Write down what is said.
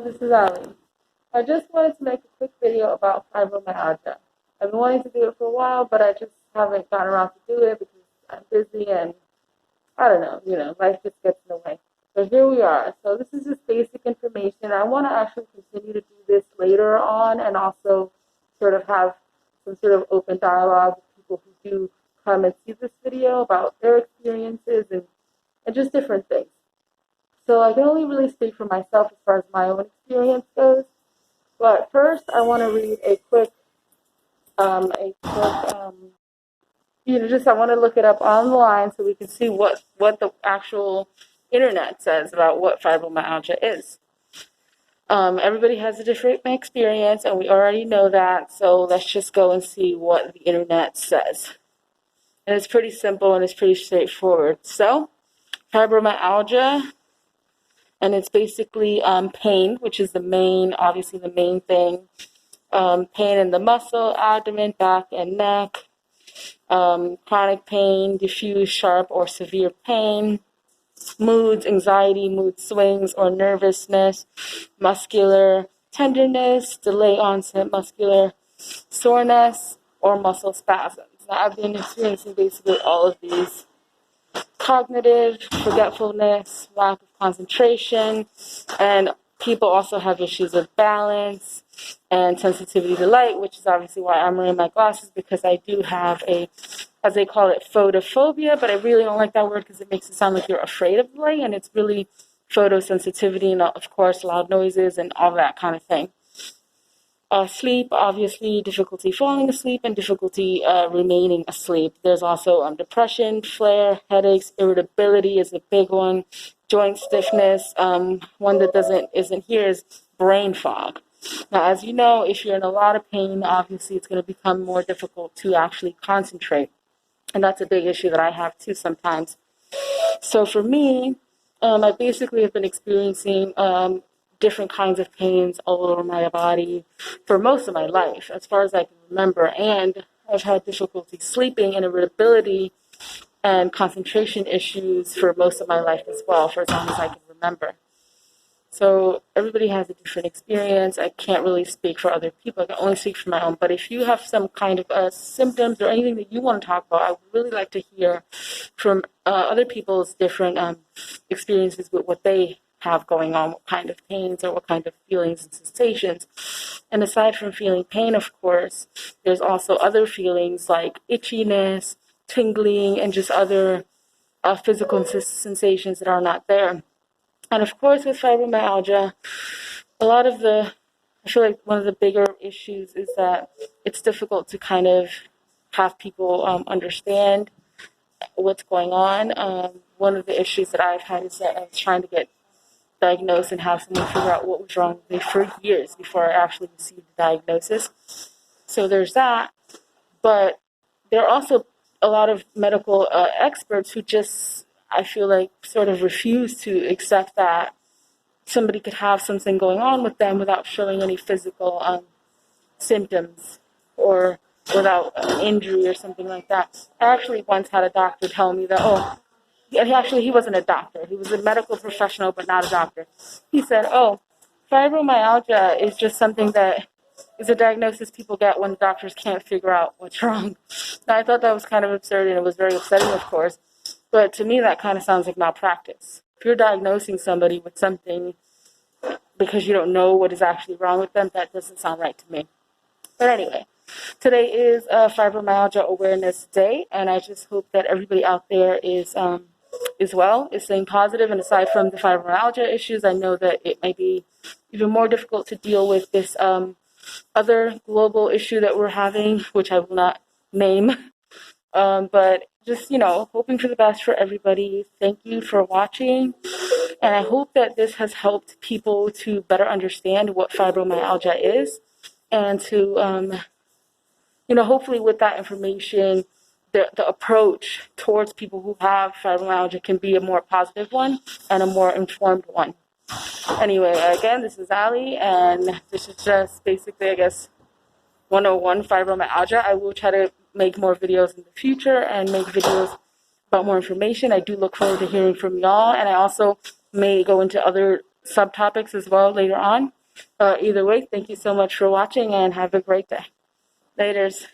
This is Ali. I just wanted to make a quick video about fibromyalgia. I've been wanting to do it for a while, but I just haven't gotten around to do it because I'm busy and I don't know, life just gets in the way. But here we are. So this is just basic information. I want to actually continue to do this later on and also sort of have some sort of open dialogue with people who do come and see this video about their experiences and just different things. So I can only really speak for myself as far as my own experience goes. But first, I want to read a quick, just I want to look it up online so we can see what the actual internet says about what fibromyalgia is. Everybody has a different experience, and we already know that. So let's just go and see what the internet says. And it's pretty simple and it's pretty straightforward. So, fibromyalgia. And it's basically pain, which is obviously the main thing. Pain in the muscle, abdomen, back, and neck. Chronic pain, diffuse, sharp, or severe pain. Moods, anxiety, mood swings, or nervousness. Muscular tenderness, delay onset muscular soreness, or muscle spasms. Now, I've been experiencing basically all of these. Cognitive forgetfulness, lack of concentration, and people also have issues with balance and sensitivity to light, which is obviously why I'm wearing my glasses, because I do have as they call it, photophobia, but I really don't like that word because it makes it sound like you're afraid of light, and it's really photosensitivity and, of course, loud noises and all that kind of thing. Sleep, obviously, difficulty falling asleep and difficulty remaining asleep. There's also depression, flare, headaches, irritability is a big one. Joint stiffness. One that isn't here is brain fog. Now, as you know, if you're in a lot of pain, obviously it's going to become more difficult to actually concentrate. And that's a big issue that I have too sometimes. So for me, I basically have been experiencing different kinds of pains all over my body for most of my life, as far as I can remember. And I've had difficulty sleeping and irritability and concentration issues for most of my life as well, for as long as I can remember. So everybody has a different experience. I can't really speak for other people. I can only speak for my own. But if you have some kind of symptoms or anything that you want to talk about, I would really like to hear from other people's different experiences with what they have going on, what kind of pains or what kind of feelings and sensations. And aside from feeling pain, of course, there's also other feelings like itchiness, tingling, and just other physical sensations that are not there. And of course, with fibromyalgia, I feel like one of the bigger issues is that it's difficult to kind of have people understand what's going on. One of the issues that I've had is that I was trying to get diagnosed and have someone figure out what was wrong with me for years before I actually received the diagnosis. So there's that. But there are also a lot of medical experts who just, I feel like, sort of refuse to accept that somebody could have something going on with them without showing any physical symptoms or without an injury or something like that. I actually once had a doctor tell me that, he wasn't a doctor. He was a medical professional, but not a doctor. He said, fibromyalgia is just something that is a diagnosis people get when doctors can't figure out what's wrong. Now, I thought that was kind of absurd, and it was very upsetting, of course. But to me, that kind of sounds like malpractice. If you're diagnosing somebody with something because you don't know what is actually wrong with them, that doesn't sound right to me. But anyway, today is Fibromyalgia Awareness Day, and I just hope that everybody out there is staying positive. And aside from the fibromyalgia issues, I know that it might be even more difficult to deal with this other global issue that we're having, which I will not name. But just, hoping for the best for everybody. Thank you for watching. And I hope that this has helped people to better understand what fibromyalgia is. And to, hopefully with that information, the approach towards people who have fibromyalgia can be a more positive one and a more informed one. Anyway, again, this is Ali, and this is just basically, 101 fibromyalgia. I will try to make more videos in the future and make videos about more information. I do look forward to hearing from y'all, and I also may go into other subtopics as well later on. Either way, thank you so much for watching and have a great day. Laters.